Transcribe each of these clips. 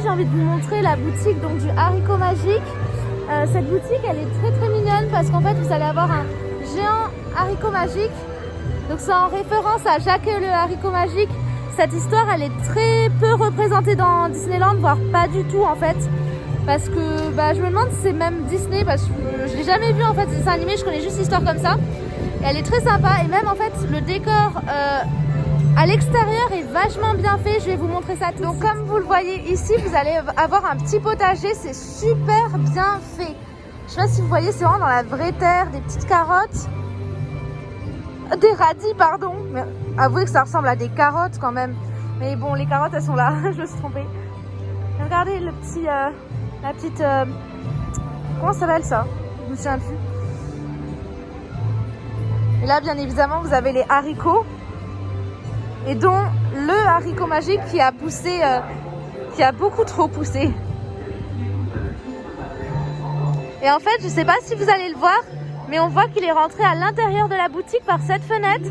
j'ai envie de vous montrer la boutique donc, du haricot magique. Cette boutique elle est très mignonne parce qu'en fait vous allez avoir un géant haricot magique. Donc c'est en référence à Jacques le haricot magique. Cette histoire elle est très peu représentée dans Disneyland, voire pas du tout en fait. Parce que je me demande si c'est même Disney, parce que je l'ai jamais vu en fait, c'est animé, je connais juste l'histoire comme ça. Et elle est très sympa et même en fait le décor à l'extérieur est vachement bien fait, je vais vous montrer ça tout. Donc comme vous le voyez ici, vous allez avoir un petit potager, c'est super bien fait. Je sais pas si vous voyez, c'est vraiment dans la vraie terre, des petites carottes. Des radis, pardon. Mais avouez que ça ressemble à des carottes quand même. Mais bon, les carottes, elles sont là. Je me suis trompée. Regardez le petit... la petite... comment ça s'appelle ça? Je me souviens plus. Et là, bien évidemment, vous avez les haricots. Et dont le haricot magique qui a poussé... qui a beaucoup trop poussé. Et en fait, je sais pas si vous allez le voir, mais on voit qu'il est rentré à l'intérieur de la boutique par cette fenêtre.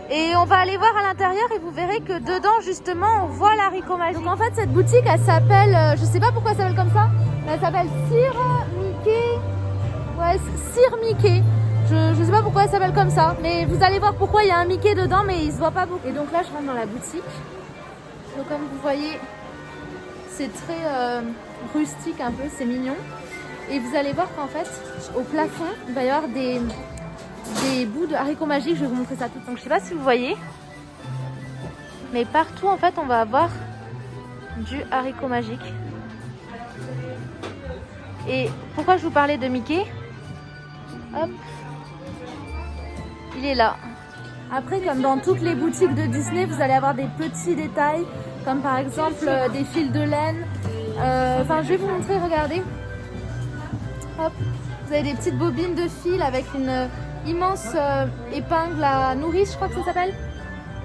Et on va aller voir à l'intérieur et vous verrez que dedans, justement, on voit l'haricot magique. Donc en fait, cette boutique, elle s'appelle, je sais pas pourquoi elle s'appelle comme ça, mais elle s'appelle Sir Mickey. Ouais, Sir Mickey. Je sais pas pourquoi elle s'appelle comme ça, mais vous allez voir pourquoi il y a un Mickey dedans, mais il se voit pas beaucoup. Et donc là, je rentre dans la boutique. Donc comme vous voyez, c'est très rustique un peu, c'est mignon. Et vous allez voir qu'en fait, au plafond, il va y avoir des bouts de haricots magiques. Je vais vous montrer ça tout de suite. Donc je sais pas si vous voyez, mais partout en fait, on va avoir du haricot magique. Et pourquoi je vous parlais de Mickey? Hop, il est là. Après, comme dans toutes les boutiques de Disney, vous allez avoir des petits détails, comme par exemple des fils de laine. Enfin, je vais vous montrer, regardez. Hop, vous avez des petites bobines de fil avec une immense épingle à nourrice, je crois que ça s'appelle.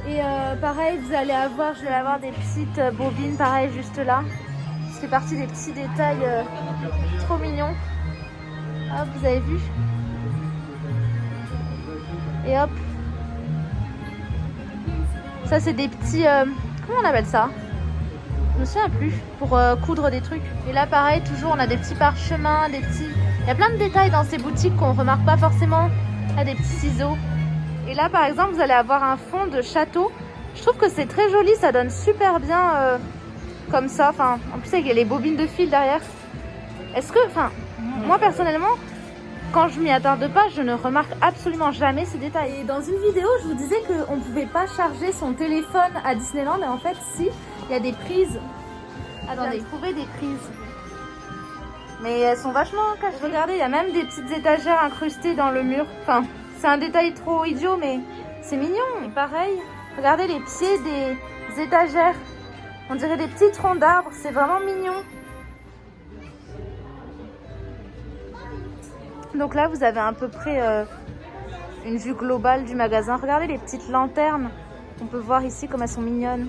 Et pareil, je vais avoir des petites bobines, pareil, juste là. C'est parti des petits détails trop mignons. Hop, vous avez vu? Et hop. Ça, c'est des petits... comment on appelle ça? Je me souviens plus. Pour coudre des trucs. Et là, pareil, toujours, on a des petits parchemins, des petits... Il y a plein de détails dans ces boutiques qu'on remarque pas forcément. Là, des petits ciseaux. Et là, par exemple, vous allez avoir un fond de château. Je trouve que c'est très joli. Ça donne super bien comme ça. Enfin, en plus, il y a les bobines de fil derrière. Est-ce que... Enfin, moi, personnellement... Quand je m'y attarde pas, je ne remarque absolument jamais ces détails. Et dans une vidéo, je vous disais qu'on ne pouvait pas charger son téléphone à Disneyland. Et en fait, si, il y a des prises. Attendez, j'ai trouvé des prises. Mais elles sont vachement cachées. Regardez, il y a même des petites étagères incrustées dans le mur. Enfin, c'est un détail trop idiot, mais c'est mignon. Et pareil, regardez les pieds des étagères. On dirait des petits troncs d'arbres. C'est vraiment mignon. Donc là, vous avez à peu près une vue globale du magasin. Regardez les petites lanternes. On peut voir ici comme elles sont mignonnes.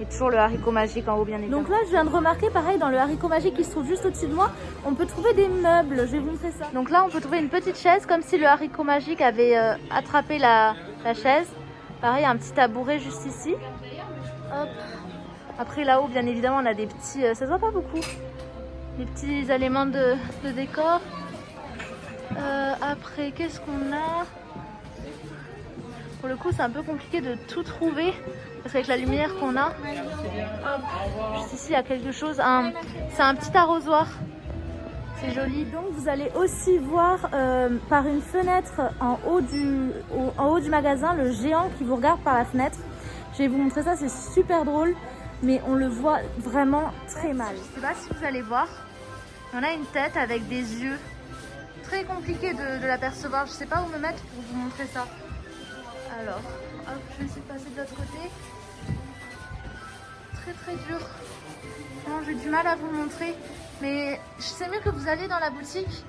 Et toujours le haricot magique en haut, bien évidemment. Donc là, je viens de remarquer, pareil, dans le haricot magique qui se trouve juste au-dessus de moi, on peut trouver des meubles. Je vais vous montrer ça. Donc là, on peut trouver une petite chaise, comme si le haricot magique avait attrapé la chaise. Pareil, un petit tabouret juste ici. Hop. Après, là-haut, bien évidemment, on a des petits... ça se voit pas beaucoup. Des petits éléments de décor. Après, qu'est-ce qu'on a? Pour le coup, c'est un peu compliqué de tout trouver parce qu'avec la lumière qu'on a. Hop, juste ici, il y a quelque chose. C'est un petit arrosoir. C'est joli. Donc, vous allez aussi voir par une fenêtre en haut du magasin le géant qui vous regarde par la fenêtre. Je vais vous montrer ça, c'est super drôle. Mais on le voit vraiment très mal. Je sais pas si vous allez voir. On a une tête avec des yeux. Très compliqué de l'apercevoir. Je sais pas où me mettre pour vous montrer ça. Alors, hop, je vais essayer de passer de l'autre côté. Très dur. Non, j'ai du mal à vous montrer. Mais c'est mieux que vous alliez dans la boutique.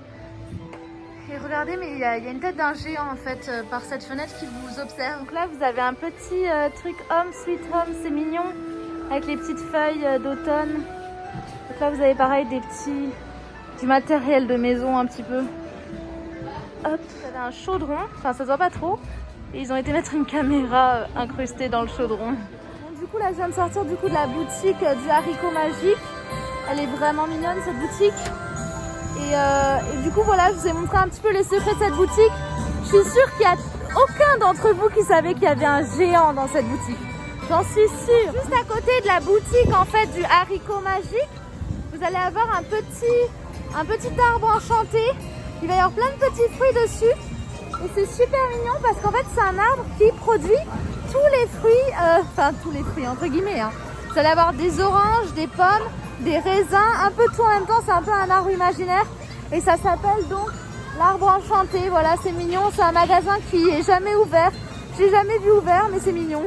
Et regardez, mais il y a une tête d'un géant en fait par cette fenêtre qui vous observe. Donc là, vous avez un petit truc Home Sweet Home, c'est mignon. Avec les petites feuilles d'automne. Donc là, vous avez pareil du matériel de maison un petit peu. Hop, vous avez un chaudron. Enfin, ça se voit pas trop. Et ils ont été mettre une caméra incrustée dans le chaudron. Donc, du coup là je viens de sortir du coup de la boutique du haricot magique. Elle est vraiment mignonne cette boutique. Et du coup voilà, je vous ai montré un petit peu les secrets de cette boutique. Je suis sûre qu'il n'y a aucun d'entre vous qui savait qu'il y avait un géant dans cette boutique. J'en suis sûre. Juste à côté de la boutique en fait du haricot magique, vous allez avoir un petit arbre enchanté. Il va y avoir plein de petits fruits dessus. Et c'est super mignon parce qu'en fait c'est un arbre qui produit tous les fruits, enfin tous les fruits entre guillemets. Hein. Vous allez avoir des oranges, des pommes, des raisins, un peu tout en même temps. C'est un peu un arbre imaginaire. Et ça s'appelle donc l'arbre enchanté. Voilà, c'est mignon. C'est un magasin qui est jamais ouvert. Je l'ai jamais vu ouvert mais c'est mignon.